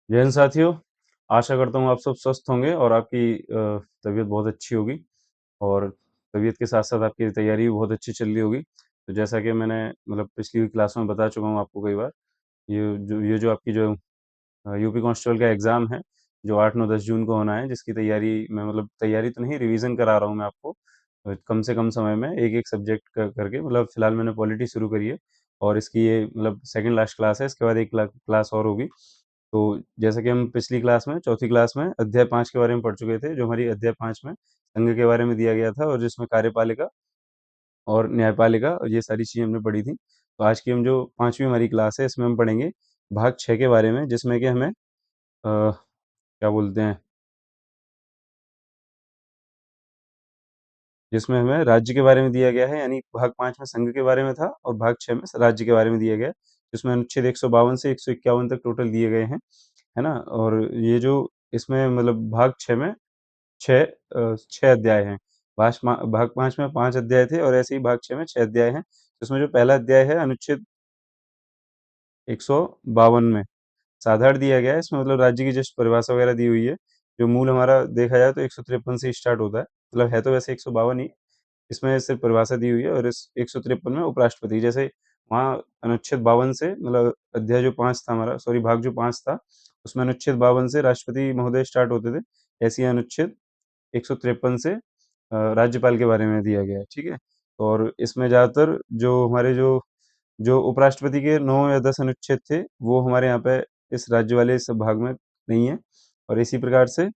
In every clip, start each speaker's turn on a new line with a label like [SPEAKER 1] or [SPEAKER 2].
[SPEAKER 1] जय हिंद साथियों। आशा करता हूँ आप सब स्वस्थ होंगे और आपकी तबीयत बहुत अच्छी होगी और तबीयत के साथ साथ आपकी तैयारी भी बहुत अच्छी चल रही होगी। तो जैसा कि मैंने पिछली क्लास में बता चुका हूँ आपको कई बार, ये जो आपकी जो यूपी कांस्टेबल का एग्ज़ाम है, जो 8, 9, 10 जून को होना है, जिसकी तैयारी मैं तैयारी तो नहीं, रिवीजन करा रहा हूँ मैं आपको। कम से कम समय में एक एक सब्जेक्ट करके, फिलहाल मैंने पॉलिटी शुरू करी है और इसकी ये सेकंड लास्ट क्लास है। इसके बाद एक क्लास और होगी। तो जैसा कि हम पिछली क्लास में, चौथी क्लास में अध्याय 5 के बारे में पढ़ चुके थे, जो हमारी अध्याय 5 में संघ के बारे में दिया गया था और जिसमें कार्यपालिका और न्यायपालिका और ये सारी चीज़ें हमने पढ़ी थी। तो आज की हम जो 5वीं हमारी क्लास है, इसमें हम पढ़ेंगे भाग 6 के बारे में, जिसमें कि हमें क्या बोलते हैं, जिसमें हमें राज्य के बारे में दिया गया है, यानी भाग 5 में संघ के बारे में था और भाग 6 में राज्य के बारे में दिया गया है, जिसमें अनुच्छेद 152 से 151 तक टोटल दिए गए हैं, है ना? और ये जो इसमें भाग 6 में 6 अध्याय हैं। भाग 5 में 5 अध्याय थे और ऐसे ही भाग 6 में 6 अध्याय हैं। इसमें जो पहला अध्याय है, अनुच्छेद 152 में साधारण दिया गया है। इसमें राज्य की जस्ट परिभाषा वगैरह दी हुई है। जो मूल हमारा देखा जाए तो 153 से स्टार्ट होता है। है तो वैसे 152 ही, इसमें सिर्फ परिभाषा दी हुई है और इस 153 में उपराष्ट्रपति, जैसे वहाँ अनुच्छेद 52 से अध्याय जो 5 था हमारा, सॉरी भाग जो 5 था, उसमें अनुच्छेद 52 से राष्ट्रपति महोदय स्टार्ट होते थे। ऐसे ही अनुच्छेद 153 से राज्यपाल के बारे में दिया गया है, ठीक है? और इसमें ज़्यादातर जो हमारे जो जो उपराष्ट्रपति के 9 या 10 अनुच्छेद थे, वो हमारे यहाँ पे इस राज्य वाले इस भाग में नहीं है। और इसी प्रकार से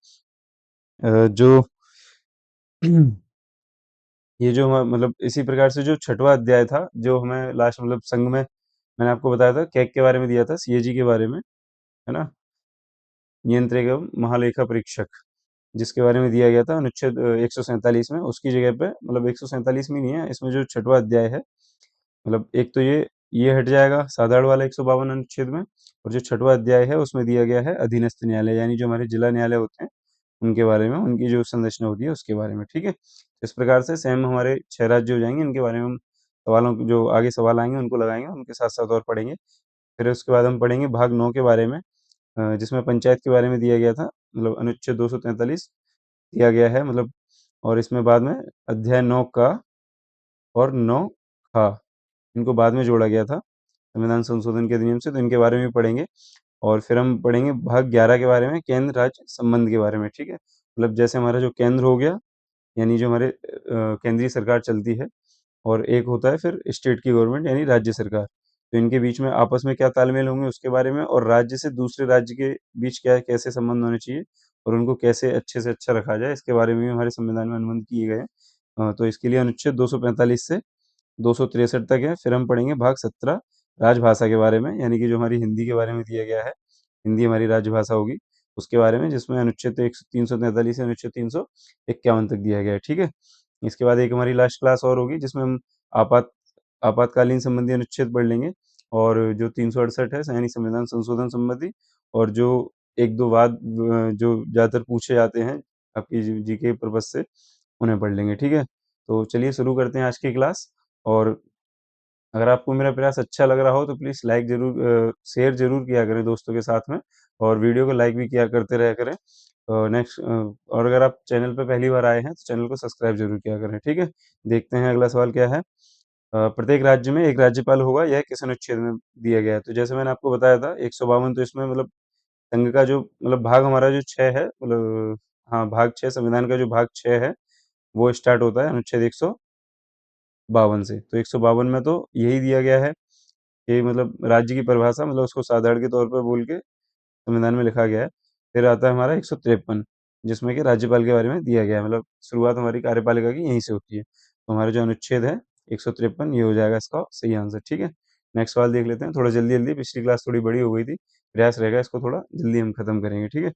[SPEAKER 1] जो ये जो इसी प्रकार से जो छठवां अध्याय था, जो हमें लास्ट संघ में मैंने आपको बताया था, कैग के बारे में दिया था, सीएजी के बारे में, है ना? नियंत्रक एवं महालेखा परीक्षक, जिसके बारे में दिया गया था अनुच्छेद 147 में, उसकी जगह पे 147 में नहीं है, इसमें जो छठवां अध्याय है, एक तो ये हट जाएगा साधारण वाला 152 अनुच्छेद में, और जो छठवां अध्याय है उसमें दिया गया है अधीनस्थ न्यायालय, यानी जो हमारे जिला न्यायालय होते हैं उनके बारे में, उनकी जो संरचना होती है उसके बारे में, ठीक है? इस प्रकार से सेम हमारे 6 राज्य हो जाएंगे, इनके बारे में हम जो आगे सवाल आएंगे उनको लगाएंगे, उनके साथ साथ और पढ़ेंगे। फिर उसके बाद हम पढ़ेंगे भाग 9 के बारे में, जिसमें पंचायत के बारे में दिया गया था, अनुच्छेद 243 दिया गया है, और इसमें बाद में अध्याय 9 का और 9 खा, इनको बाद में जोड़ा गया था संविधान संशोधन के अधिनियम से, तो इनके बारे में भी पढ़ेंगे। और फिर हम पढ़ेंगे भाग 11 के बारे में, केंद्र राज्य संबंध के बारे में, ठीक है? जैसे हमारा जो केंद्र हो गया, यानी जो हमारे केंद्रीय सरकार चलती है, और एक होता है फिर स्टेट की गवर्नमेंट, यानी राज्य सरकार। तो इनके बीच में आपस में क्या तालमेल होंगे उसके बारे में, और राज्य से दूसरे राज्य के बीच क्या कैसे संबंध होने चाहिए और उनको कैसे अच्छे से अच्छा रखा जाए, इसके बारे में भी हमारे संविधान में अनुबंध किए गए हैं। तो इसके लिए अनुच्छेद 245 से 263 तक है। फिर हम पढ़ेंगे भाग 17 राजभाषा के बारे में, यानी कि जो हमारी हिंदी के बारे में दिया गया है, हिंदी हमारी राजभाषा होगी, उसके बारे में, जिसमें अनुच्छेद 343 से अनुच्छेद 351 तक दिया गया है, ठीक है? इसके बाद एक हमारी लास्ट क्लास और होगी, जिसमें हम आपात आपातकालीन संबंधी अनुच्छेद पढ़ लेंगे, और जो 368 है, यानी संविधान संशोधन संबंधी, और जो एक दो वाद जो ज़्यादातर पूछे जाते हैं आपकी जीके पर्पज से, उन्हें पढ़ लेंगे, ठीक है? तो चलिए शुरू करते हैं आज की क्लास। और अगर आपको मेरा प्रयास अच्छा लग रहा हो तो प्लीज़ लाइक ज़रूर, शेयर ज़रूर किया करें दोस्तों के साथ में, और वीडियो को लाइक भी किया करते रहा करें। और अगर आप चैनल पे पहली बार आए हैं तो चैनल को सब्सक्राइब ज़रूर किया करें, ठीक है? देखते हैं अगला सवाल क्या है। प्रत्येक राज्य में एक राज्यपाल होगा, यह किस अनुच्छेद में दिया गया है? तो जैसे मैंने आपको बताया था 152, तो इसमें संघ का जो भाग हमारा जो 6 है, हाँ, भाग 6 संविधान का जो भाग 6 है, वो स्टार्ट होता है अनुच्छेद 152 से। तो 152 में तो यही दिया गया है कि राज्य की परिभाषा, उसको साधारण के तौर पर बोल के संविधान में लिखा गया है। फिर आता है हमारा 153, जिसमें कि राज्यपाल के बारे में दिया गया है, शुरुआत हमारी कार्यपालिका की यहीं से होती है। तो हमारा जो अनुच्छेद है 153, ये हो जाएगा इसका सही आंसर, ठीक है? नेक्स्ट सवाल देख लेते हैं, थोड़ा जल्दी-जल्दी, पिछली क्लास थोड़ी बड़ी हो गई थी, प्रयास रहेगा इसको थोड़ा जल्दी हम खत्म करेंगे, ठीक है?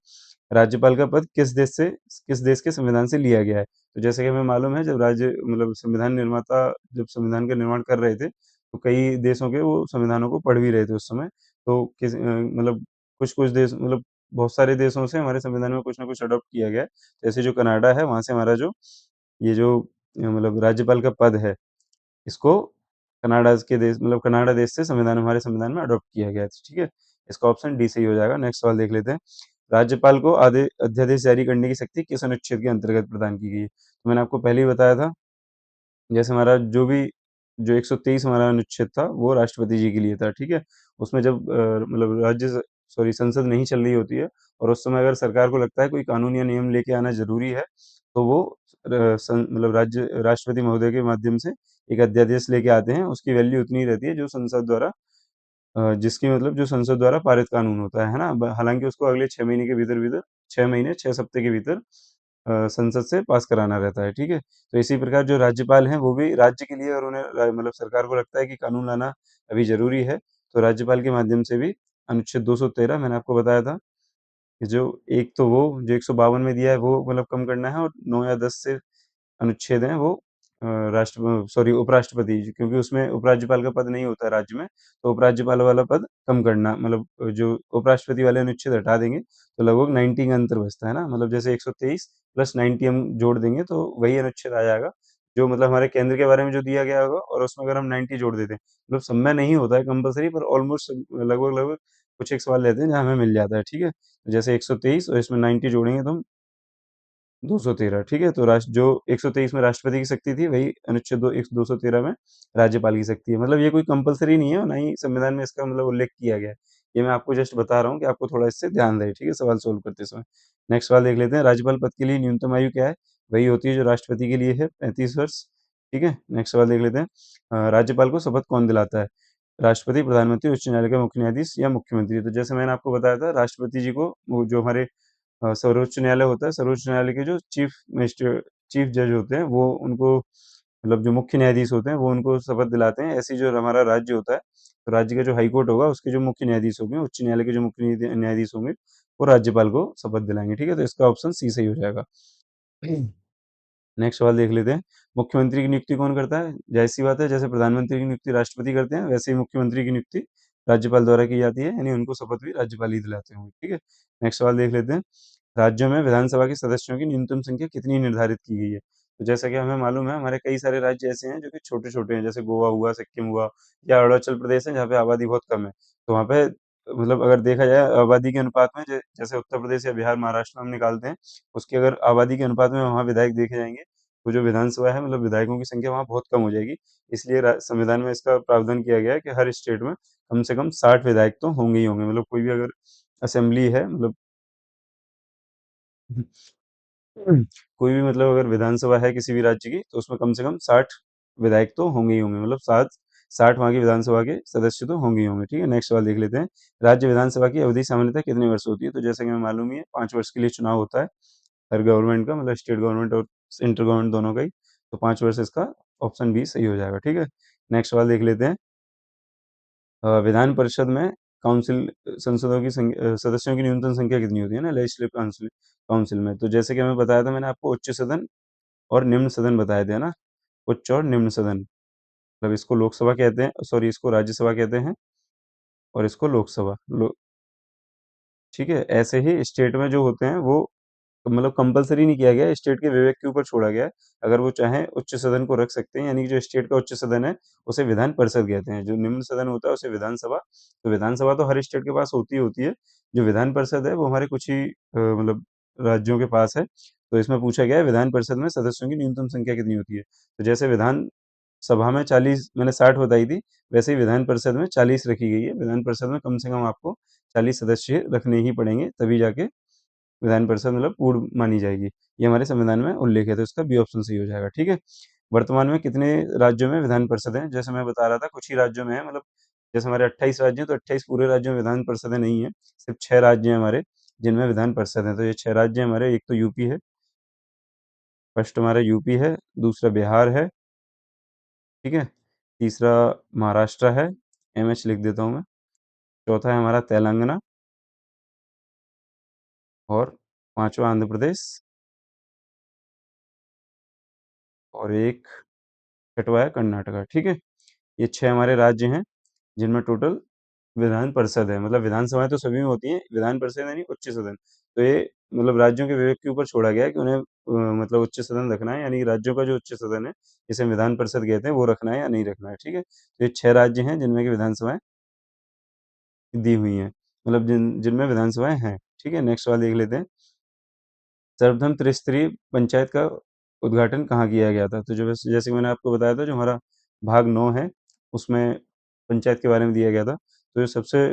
[SPEAKER 1] राज्यपाल का पद किस देश के संविधान से लिया गया है? तो जैसे कि हमें मालूम है, जब राज्य संविधान निर्माता जब संविधान का निर्माण कर रहे थे, तो कई देशों के वो संविधानों को पढ़ भी रहे थे उस समय। तो कुछ-कुछ देश, बहुत सारे देशों से हमारे संविधान में कुछ ना कुछ अडॉप्ट किया गया है। जैसे जो कनाडा है, वहाँ से हमारा जो ये जो राज्यपाल का पद है, इसको कनाडा के देश, कनाडा देश से संविधान, हमारे संविधान में अडॉप्ट किया गया है, ठीक है? इसका ऑप्शन डी सही हो जाएगा। नेक्स्ट सवाल देख लेते हैं। राज्यपाल को आदे अध्यादेश जारी करने की शक्ति किस अनुच्छेद के अंतर्गत प्रदान की गई है? तो मैंने आपको पहले ही बताया था, जैसे हमारा जो 123 हमारा अनुच्छेद था वो राष्ट्रपति जी के लिए था, ठीक है? उसमें जब मतलब संसद नहीं चल रही होती है और उस समय अगर सरकार को लगता है कोई कानून या नियम लेके आना ज़रूरी है, तो वो मतलब राष्ट्रपति महोदय के माध्यम से एक अध्यादेश लेके आते हैं। उसकी वैल्यू उतनी रहती है जो संसद द्वारा जिसकी मतलब जो संसद द्वारा पारित कानून होता है ना? हालाँकि उसको अगले 6 महीने के भीतर-भीतर 6 महीने 6 हफ्ते के भीतर संसद से पास कराना रहता है, ठीक है? तो इसी प्रकार जो राज्यपाल हैं वो भी राज्य के लिए और उन्हें मतलब सरकार को लगता है कि कानून लाना अभी ज़रूरी है, तो राज्यपाल के माध्यम से भी अनुच्छेद 213 मैंने आपको बताया था कि जो एक तो वो जो 152 में दिया है वो मतलब कम करना है, और 9 या 10 से अनुच्छेद हैं वो उपराष्ट्रपति जी, क्योंकि उसमें उपराज्यपाल का पद नहीं होता है राज्य में, तो उपराज्यपाल वाला पद कम करना, मतलब जो उपराष्ट्रपति वाले अनुच्छेद हटा देंगे, तो लगभग 90 का अंतर बचता है ना, मतलब जैसे 123 प्लस 90 हम जोड़ देंगे तो वही अनुच्छेद आ जाएगा, जो मतलब हमारे केंद्र के बारे में जो दिया गया होगा, और उसमें अगर हम 90 जोड़ देते हैं, मतलब सब में नहीं होता है कंपल्सरी, पर ऑलमोस्ट लगभग-लगभग कुछ एक सवाल रहते हैं जहाँ हमें मिल जाता है, ठीक है? तो जैसे 123 और इसमें 90 जोड़ेंगे तो हम 213, ठीक है? तो राष्ट्र जो 123 में राष्ट्रपति की शक्ति थी, वही अनुच्छेद 213 में राज्यपाल की शक्ति है। मतलब ये कोई कंपल्सरी नहीं है और ना ही संविधान में इसका मतलब उल्लेख किया गया है। ये मैं आपको जस्ट बता रहा हूँ कि आपको थोड़ा इससे ध्यान रहे, ठीक है? सवाल सोल्व करते समय। नेक्स्ट सवाल देख लेते हैं, राज्यपाल पद के लिए न्यूनतम आयु क्या है? वही होती है जो राष्ट्रपति के लिए है, 35 वर्ष, ठीक है? नेक्स्ट सवाल देख लेते हैं, राज्यपाल को शपथ कौन दिलाता है? राष्ट्रपति, प्रधानमंत्री, उच्च न्यायालय का मुख्य न्यायाधीश या मुख्यमंत्री? तो जैसे मैंने आपको बताया था, राष्ट्रपति जी को वो जो हमारे सर्वोच्च न्यायालय होता है, सर्वोच्च न्यायालय के जो चीफ जज होते हैं, वो उनको मतलब जो मुख्य न्यायाधीश होते हैं, वो उनको शपथ दिलाते हैं। ऐसे ही जो हमारा राज्य होता है, तो राज्य का जो हाई कोर्ट होगा, उसके जो मुख्य न्यायाधीश होंगे, उच्च न्यायालय के जो मुख्य न्यायाधीश होंगे, वो राज्यपाल को शपथ दिलाएँगे, ठीक है? तो इसका ऑप्शन सी सही हो जाएगा। नेक्स्ट सवाल देख लेते हैं, मुख्यमंत्री की नियुक्ति कौन करता है? ज़ाहिर-सी बात है, जैसे प्रधानमंत्री की नियुक्ति राष्ट्रपति करते हैं, वैसे ही मुख्यमंत्री की नियुक्ति राज्यपाल द्वारा की जाती है, यानी उनको शपथ भी राज्यपाल ही दिलाते होंगे, ठीक है? नेक्स्ट सवाल देख लेते हैं, राज्यों में विधानसभा के सदस्यों की न्यूनतम संख्या कितनी निर्धारित की गई है? तो जैसा कि हमें मालूम है, हमारे कई सारे राज्य ऐसे हैं जो कि छोटे-छोटे हैं, जैसे गोवा हुआ, सिक्किम हुआ या अरुणाचल प्रदेश है, जहाँ पे आबादी बहुत कम है। तो वहाँ पे मतलब अगर देखा जाए आबादी के अनुपात में, जैसे उत्तर प्रदेश या बिहार, महाराष्ट्र में हम निकालते हैं, उसकी अगर आबादी के अनुपात में वहाँ विधायक देखे जाएँगे, तो जो विधानसभा है मतलब विधायकों की संख्या वहाँ बहुत कम हो जाएगी। इसलिए संविधान में इसका प्रावधान किया गया है कि हर स्टेट में कम से कम 60 विधायक तो होंगे ही होंगे। मतलब कोई भी अगर असेंबली है, मतलब कोई भी मतलब अगर विधानसभा है किसी भी राज्य की, तो उसमें कम से कम 60 विधायक तो होंगे ही होंगे, मतलब 60 वहाँ की विधानसभा के सदस्य तो होंगे ही होंगे, ठीक है? नेक्स्ट सवाल देख लेते हैं, राज्य विधानसभा की अवधि सामान्यतः कितने वर्ष होती है? तो जैसा कि हमें मालूम ही है, 5 वर्ष के लिए चुनाव होता है हर गवर्नमेंट का, मतलब स्टेट गवर्नमेंट और सेंट्रल गवर्नमेंट दोनों का ही। तो 5 वर्ष इसका ऑप्शन बी सही हो जाएगा, ठीक है? नेक्स्ट सवाल देख लेते हैं, विधान परिषद में काउंसिल संसदों की सदस्यों की न्यूनतम संख्या कितनी होती है ना, लेजिस्लेटिव काउंसिल काउंसिल में? तो जैसे कि हमें बताया था, मैंने आपको उच्च सदन और निम्न सदन बताए थे ना, उच्च और निम्न सदन, मतलब इसको लोकसभा कहते हैं, सॉरी, इसको राज्यसभा कहते हैं और इसको लोकसभा ठीक है? ऐसे ही स्टेट में जो होते हैं वो मतलब कंपल्सरी नहीं किया गया है, स्टेट के विवेक के ऊपर छोड़ा गया है। अगर वो चाहें उच्च सदन को रख सकते हैं, यानी कि जो स्टेट का उच्च सदन है, उसे विधान परिषद कहते हैं। जो निम्न सदन होता है, उसे विधानसभा। तो विधानसभा तो हर स्टेट के पास होती ही होती है। जो विधान परिषद है, वो हमारे कुछ ही मतलब राज्यों के पास है। तो इसमें पूछा गया है, विधान परिषद में सदस्यों की न्यूनतम संख्या कितनी होती है? तो जैसे विधान सभा में 40, मैंने 60 बताई थी, वैसे ही विधान परिषद में 40 रखी गई है। विधान परिषद में कम से कम आपको 40 सदस्य रखने ही पड़ेंगे, तभी जाके विधान परिषद मतलब पूर्ण मानी जाएगी। ये हमारे संविधान में उल्लेख है, तो इसका बी ऑप्शन सही हो जाएगा, ठीक है? वर्तमान में कितने राज्यों में विधान परिषद हैं? जैसे मैं बता रहा था, कुछ ही राज्यों में है, मतलब जैसे हमारे 28 राज्य हैं, तो 28 पूरे राज्यों में विधान परिषदें नहीं हैं, सिर्फ 6 राज्य हैं हमारे, जिनमें विधान परिषद है। तो ये 6 राज्य हैं हमारे, एक तो यूपी है, फर्स्ट हमारा यूपी है, दूसरा बिहार है, ठीक है? तीसरा महाराष्ट्र है, एमएच लिख देता हूँ मैं, चौथा है हमारा तेलंगाना और पाँचवाँ आंध्र प्रदेश और एक छठवां है कर्नाटका, ठीक है? ये 6 हमारे राज्य हैं, जिनमें टोटल विधान परिषद है, मतलब विधानसभाएँ तो सभी में होती हैं, विधान परिषद यानी उच्च सदन। तो ये मतलब राज्यों के विवेक के ऊपर छोड़ा गया है कि उन्हें मतलब उच्च सदन रखना है, यानी राज्यों का जो उच्च सदन है, जिसे विधान परिषद कहते हैं, वो रखना है या नहीं रखना है, ठीक है? तो ये 6 राज्य हैं जिनमें की विधानसभाएँ दी हुई हैं। मतलब जिनमें विधानसभाएँ हैं। ठीक है, नेक्स्ट सवाल देख लेते हैं। सर्वप्रथम त्रिस्तरीय पंचायत का उद्घाटन कहाँ किया गया था? तो जो जैसे कि मैंने आपको बताया था, जो हमारा भाग 9 है, उसमें पंचायत के बारे में दिया गया था। तो जो सबसे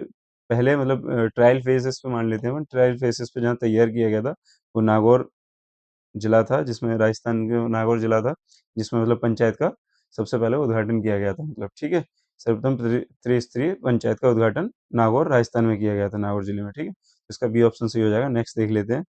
[SPEAKER 1] पहले मतलब ट्रायल फेजेस पे मान लेते हैं, ट्रायल फेजेस पे जहाँ तैयार किया गया था, वो नागौर जिला था, जिसमें राजस्थान के नागौर जिला था, जिसमें मतलब पंचायत का सबसे पहले उद्घाटन किया गया था, मतलब ठीक है। सर्वप्रथम त्रिस्तरीय पंचायत का उद्घाटन नागौर राजस्थान में किया गया था, नागौर जिले में, ठीक है। इसका बी ऑप्शन सही हो जाएगा। नेक्स्ट देख लेते हैं।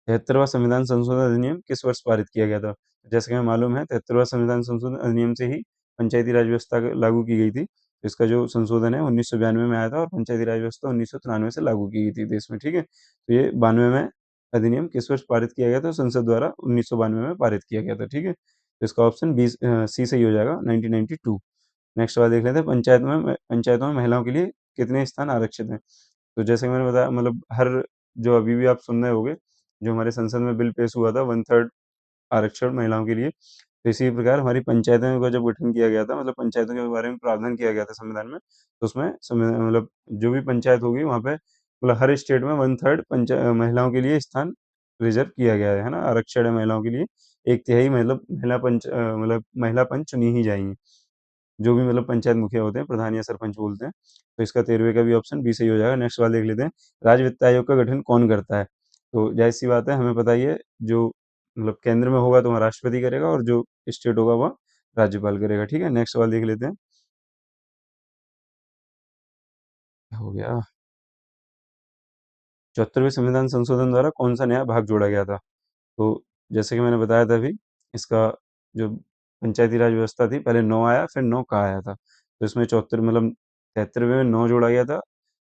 [SPEAKER 1] 73वां संविधान संशोधन अधिनियम किस वर्ष पारित किया गया था? जैसे कि हमें मालूम है, 73वां संविधान संशोधन अधिनियम से ही पंचायती राज व्यवस्था लागू की गई थी। तो इसका जो संशोधन है 1992 में आया था, और पंचायती राज व्यवस्था 1993 से लागू की गई थी देश में, ठीक है। तो ये 92 में अधिनियम किस वर्ष पारित किया गया था? संसद द्वारा 1992 में पारित किया गया था, ठीक है। तो इसका ऑप्शन बी सी सही हो जाएगा, 1992। नेक्स्ट सवाल देख लेते हैं। पंचायतों में महिलाओं के लिए कितने स्थान आरक्षित हैं? तो जैसे कि मैंने बताया, मतलब हर जो अभी भी आप सुन रहे होंगे, जो हमारे संसद में बिल पेश हुआ था, 1/3 आरक्षण महिलाओं के लिए। तो इसी प्रकार हमारी पंचायतों का जब गठन किया गया था, मतलब पंचायतों के बारे में प्रावधान किया गया था संविधान में, तो उसमें मतलब जो भी पंचायत होगी वहाँ पे, मतलब हर स्टेट में 1/3 महिलाओं के लिए स्थान रिजर्व किया गया है ना, आरक्षण है महिलाओं के लिए। 1/3 मतलब मतलब महिला पंच चुनी ही जाएंगी, जो भी मतलब पंचायत मुखिया होते हैं, प्रधान या सरपंच बोलते हैं। तो इसका 13वें का भी ऑप्शन बी सही हो जाएगा। नेक्स्ट सवाल देख लेते हैं। राज्य वित्त आयोग का गठन कौन करता है? तो जाहिर सी बात है, हमें पता ही है, जो मतलब केंद्र में होगा तो वहाँ राष्ट्रपति करेगा, और जो स्टेट होगा वह राज्यपाल करेगा, ठीक है। नेक्स्ट सवाल देख लेते हैं। हो गया। 74वें संविधान संशोधन द्वारा कौन सा नया भाग जोड़ा गया था? तो जैसे कि मैंने बताया था अभी, इसका जो पंचायती राज व्यवस्था थी, पहले 9 आया, फिर 9 का आया था। तो इसमें 74 मतलब 73वें में 9 जोड़ा गया था,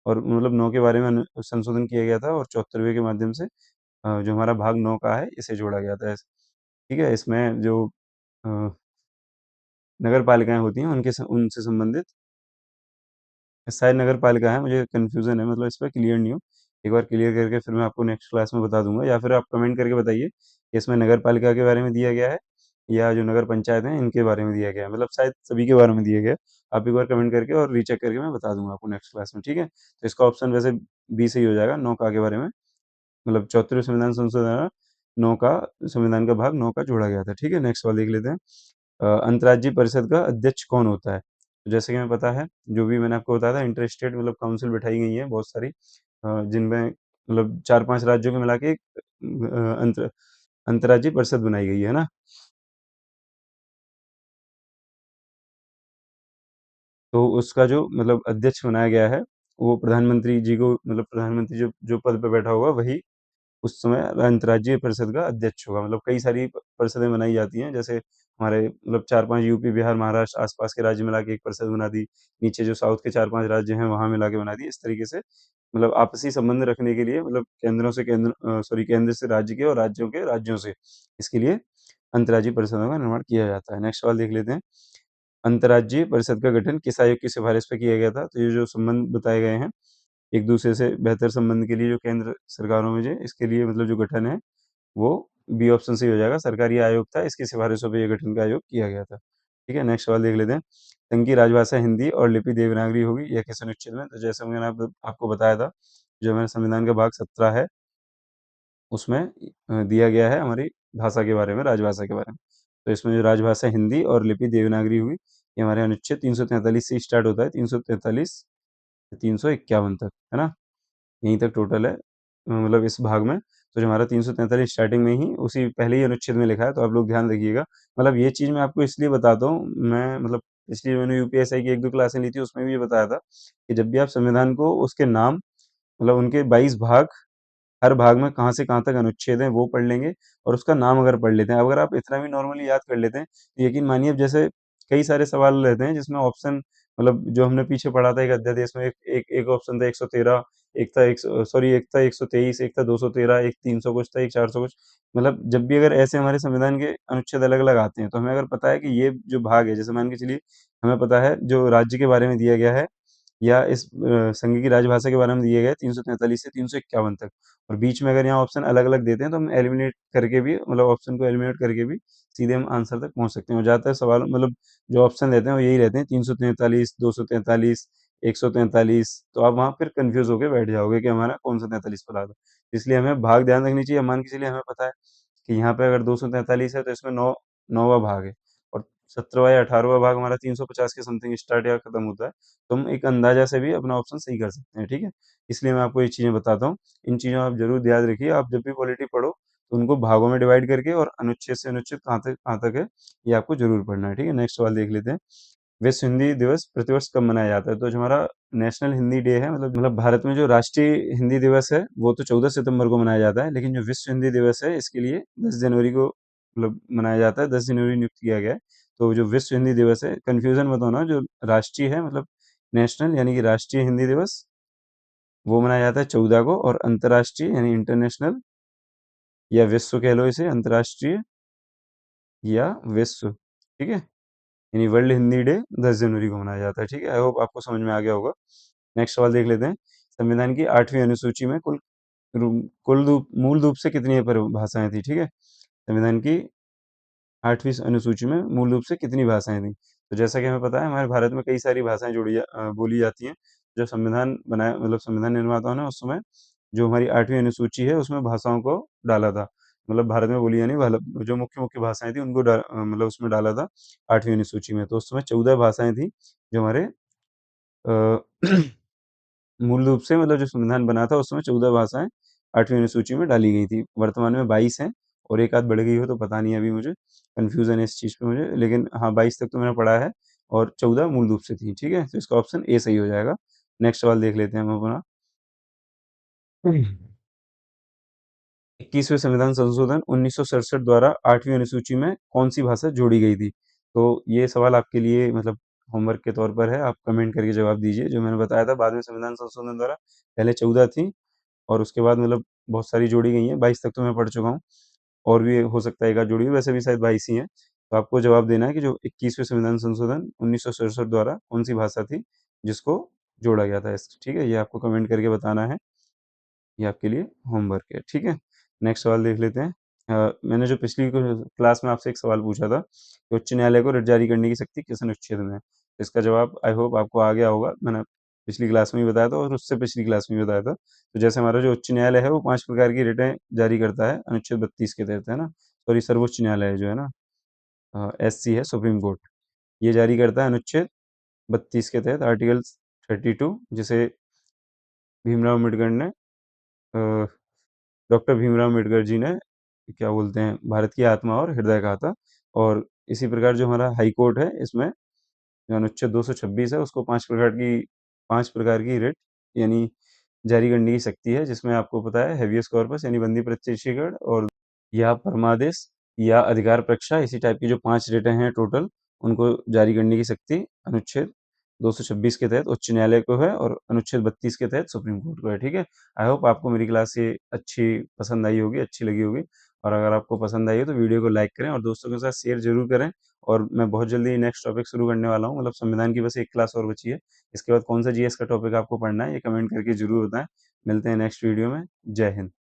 [SPEAKER 1] और मतलब 9 के बारे में संशोधन किया गया था, और 74वें के माध्यम से जो हमारा भाग 9 का है, इसे जोड़ा गया था। ठीक है, इसमें जो अ, नगर पालिकाएं होती हैं, उनसे संबंधित शायद नगर पालिका है, मुझे कन्फ्यूज़न है, मतलब इस पे क्लियर नहीं हूँ। एक बार क्लियर करके फिर मैं आपको नेक्स्ट क्लास में बता दूँगा, या फिर आप कमेंट करके बताइए कि इसमें नगर पालिका के बारे में दिया गया है, या जो नगर पंचायत हैं इनके बारे में दिया गया है। मतलब शायद सभी के बारे में दिया गया है। आप एक बार कमेंट करके और रीचेक करके मैं बता दूँगा आपको नेक्स्ट क्लास में, ठीक है? तो इसका ऑप्शन वैसे बी सही हो जाएगा, 9 का के बारे में। मतलब 74वें संविधान संशोधन द्वारा 9 का संविधान का भाग 9 का जोड़ा गया था, ठीक है? नेक्स्ट सवाल देख लेते हैं। अंतर्राज्यीय परिषद का अध्यक्ष कौन होता है? तो जैसे कि हमें पता है, जो भी मैंने आपको बताया था, इंटर स्टेट मतलब काउंसिल बिठाई गई है बहुत सारी, जिनमें मतलब 4-5 राज्यों को मिला के एक अंतर्राज्यीय परिषद बनाई गई है ना? तो उसका जो मतलब अध्यक्ष बनाया गया है, वो प्रधानमंत्री जी को, मतलब प्रधानमंत्री जो जो पद पे बैठा होगा, वही उस समय अंतर्राज्यीय परिषद का अध्यक्ष होगा। मतलब कई सारी परिषदें बनाई जाती हैं, जैसे हमारे मतलब 4-5 यूपी, बिहार, महाराष्ट्र आसपास के राज्य मिला के एक परिषद बना दी। नीचे जो साउथ के 4-5 राज्य हैं, वहाँ मिला के बना दी। इस तरीके से मतलब आपसी संबंध रखने के लिए, मतलब केंद्र से राज्य के, और राज्यों के राज्यों से, इसके लिए अंतर्राज्यीय परिषदों का निर्माण किया जाता है। नेक्स्ट सवाल देख लेते हैं। अंतर्राज्यीय परिषद का गठन किस आयोग की सिफारिश पे किया गया था? तो ये जो संबंध बताए गए हैं, एक दूसरे से बेहतर संबंध के लिए, जो केंद्र सरकारों में जो इसके लिए मतलब जो गठन है, वो बी ऑप्शन सही हो जाएगा। सरकारी आयोग था, इसकी सिफारिशों पे ये गठन का आयोग किया गया था। ठीक है, नेक्स्ट सवाल देख लेते हैं। संघ की राजभाषा हिंदी और लिपि देवनागरी होगी, यह किस अनुच्छेद में? तो जैसे मैंने आपको बताया था, जो हमारे संविधान का भाग 17 है, उसमें दिया गया है हमारी भाषा के बारे में, राजभाषा के बारे में। तो इसमें जो राजभाषा हिंदी और लिपि देवनागरी हुई, ये हमारे अनुच्छेद 343 से स्टार्ट होता है, 343 से 351 तक, है ना? यहीं तक टोटल है, मतलब इस भाग में। तो जो हमारा 343 स्टार्टिंग में ही उसी पहले ही अनुच्छेद में लिखा है, तो आप लोग ध्यान रखिएगा। मतलब ये चीज़ मैं आपको इसलिए बताता हूँ, मैं मतलब इसलिए मैंने यूपीएससी की 1-2 क्लासें ली थी, उसमें भी ये बताया था कि जब भी आप संविधान को, उसके नाम, मतलब उनके 22 भाग, हर भाग में कहाँ से कहाँ तक अनुच्छेद हैं वो पढ़ लेंगे, और उसका नाम अगर पढ़ लेते हैं, अगर आप इतना भी नॉर्मली याद कर लेते हैं, तो यकीन मानिए, अब जैसे कई सारे सवाल रहते हैं जिसमें ऑप्शन, मतलब जो हमने पीछे पढ़ा था एक अध्यादेश में, एक ऑप्शन था 113, एक था 123, एक था 213, एक 300 कुछ था, एक 400 कुछ। मतलब जब भी अगर ऐसे हमारे संविधान के अनुच्छेद अलग अलग आते हैं, तो हमें अगर पता है कि ये जो भाग है, जैसे मान के चलिए, हमें पता है जो राज्य के बारे में दिया गया है, या इस संघ की राजभाषा के बारे में दिए गए 343 से 351 तक, और बीच में अगर यहाँ ऑप्शन अलग-अलग देते हैं, तो हम एलिमिनेट करके भी, मतलब ऑप्शन को एलिमिनेट करके भी सीधे हम आंसर तक पहुँच सकते हैं। और ज़्यादातर सवाल, मतलब जो ऑप्शन रहते हैं वो यही रहते हैं, 343, 243, 143, तो आप वहाँ फिर कन्फ्यूज़ होके बैठ जाओगे कि हमारा कौन-सा 43 पड़ा था। इसलिए हमें भाग ध्यान रखनी चाहिए। मान के चलिए हमें पता है कि यहाँ पे अगर 243 है तो इसमें 9वाँ भाग है, और 17वाँ या 18वाँ भाग हमारा 350 के समथिंग स्टार्ट या खत्म होता है। तो हम एक अंदाज़ा से भी अपना ऑप्शन सही कर सकते हैं, ठीक है? इसलिए मैं आपको ये चीज़ें बताता हूँ। इन चीज़ों आप ज़रूर याद रखिए। आप जब भी पॉलिटी पढ़ो तो उनको भागों में डिवाइड करके और अनुच्छेद से अनुच्छेद कहाँ तक है, ये आपको ज़रूर पढ़ना है, ठीक है? नेक्स्ट सवाल देख लेते हैं। विश्व हिंदी दिवस प्रतिवर्ष कब मनाया जाता है? तो जो हमारा नेशनल हिंदी डे है, मतलब भारत में जो राष्ट्रीय हिंदी दिवस है वो तो 14 सितंबर को मनाया जाता है, लेकिन जो विश्व हिंदी दिवस है इसके लिए 10 जनवरी को मनाया जाता है। 10 जनवरी नियुक्त किया गया है। तो जो विश्व हिंदी दिवस है, कंफ्यूजन मत होना, जो राष्ट्रीय है मतलब नेशनल यानी कि राष्ट्रीय हिंदी दिवस, वो मनाया जाता है 14 को, और अंतर्राष्ट्रीय यानी इंटरनेशनल या विश्व कह लो इसे, अंतर्राष्ट्रीय या विश्व, ठीक है? यानी वर्ल्ड हिंदी डे 10 जनवरी को मनाया जाता है, ठीक है? आई होप आपको समझ में आ गया होगा। नेक्स्ट सवाल देख लेते हैं। संविधान की 8वीं अनुसूची में कुल मूल रूप से कितनी परिभाषाएं थी, ठीक है? संविधान की 8वीं अनुसूची में मूल रूप से कितनी भाषाएं थी? तो जैसा कि हमें पता है हमारे भारत में कई सारी भाषाएं बोली जाती हैं। जब संविधान बनाया, मतलब संविधान निर्माताओं ने उस समय जो हमारी 8वीं अनुसूची है उसमें भाषाओं को डाला था। मतलब भारत में बोली जाने वाली जो मुख्य भाषाएं थी उनको मतलब उसमें डाला था 8वीं अनुसूची में। तो उस समय 14 भाषाएं थी जो हमारे अ, मूल रूप से, मतलब जो संविधान बना था उस समय 14 भाषाएं 8वीं अनुसूची में डाली गई थी। वर्तमान में 22 हैं, और एक आध बढ़ गई हो तो पता नहीं, अभी मुझे कन्फ्यूजन है इस चीज़ पे मुझे, लेकिन हाँ 22 तक तो मैंने पढ़ा है, और 14 मूल रूप से थी, ठीक है? तो इसका ऑप्शन ए सही हो जाएगा। नेक्स्ट सवाल देख लेते हैं हम अपना। 21वें संविधान संशोधन 1967 द्वारा 8वीं अनुसूची में कौन सी भाषा जोड़ी गई थी? तो ये सवाल आपके लिए मतलब होमवर्क के तौर पर है, आप कमेंट करके जवाब दीजिए। जो मैंने बताया था, बाद में संविधान संशोधन द्वारा पहले 14 थी, और उसके बाद मतलब बहुत सारी जोड़ी गई हैं। 22 तक तो मैं पढ़ चुका हूँ, और भी हो सकता है एक आध जोड़ी हो, वैसे भी शायद 22 ही हैं। तो आपको जवाब देना है कि जो 21वें संविधान संशोधन 1967 द्वारा कौन सी भाषा थी जिसको जोड़ा गया था, ठीक है? ये आपको कमेंट करके बताना है। ये आपके लिए होमवर्क है, ठीक है? नेक्स्ट सवाल देख लेते हैं। मैंने जो पिछली क्लास में आपसे एक सवाल पूछा था कि उच्च न्यायालय को रिट जारी करने की शक्ति किस अनुच्छेद में है? इसका जवाब आई होप आपको आ गया होगा। मैंने पिछली क्लास में भी बताया था, और उससे पिछली क्लास में भी बताया था। तो जैसे हमारा जो उच्च न्यायालय है वो 5 प्रकार की रिटें जारी करता है अनुच्छेद 32 के तहत, है ना? सॉरी, सर्वोच्च न्यायालय जो है ना, एससी है, सुप्रीम कोर्ट, ये जारी करता है अनुच्छेद 32 के तहत, आर्टिकल 32, जिसे भीमराव अम्बेडकर ने अ, डॉक्टर भीमराव अम्बेडकर जी ने क्या बोलते हैं, भारत की आत्मा और हृदय कहा था। और इसी प्रकार जो हमारा हाई कोर्ट है, इसमें जो अनुच्छेद 226 है उसको 5 प्रकार की रिट यानी जारी करने की शक्ति है, जिसमें आपको पता है हेवियस कॉर्पस यानी बंदी प्रत्यक्षीकरण, और या परमादेश या अधिकार परीक्षा, इसी टाइप की जो 5 रिटें हैं टोटल, उनको जारी करने की शक्ति अनुच्छेद 226 के तहत उच्च न्यायालय को है, और अनुच्छेद 32 के तहत सुप्रीम कोर्ट को है, ठीक है? आई होप आपको मेरी क्लास ये अच्छी पसंद आई होगी, अच्छी लगी होगी। और अगर आपको पसंद आई हो तो वीडियो को लाइक करें और दोस्तों के साथ शेयर ज़रूर करें। और मैं बहुत जल्दी नेक्स्ट टॉपिक शुरू करने वाला हूँ, मतलब संविधान की बस एक क्लास और बची है। इसके बाद कौन सा जीएस का टॉपिक आपको पढ़ना है, ये कमेंट करके ज़रूर बताएँ। मिलते हैं नेक्स्ट वीडियो में। जय हिंद।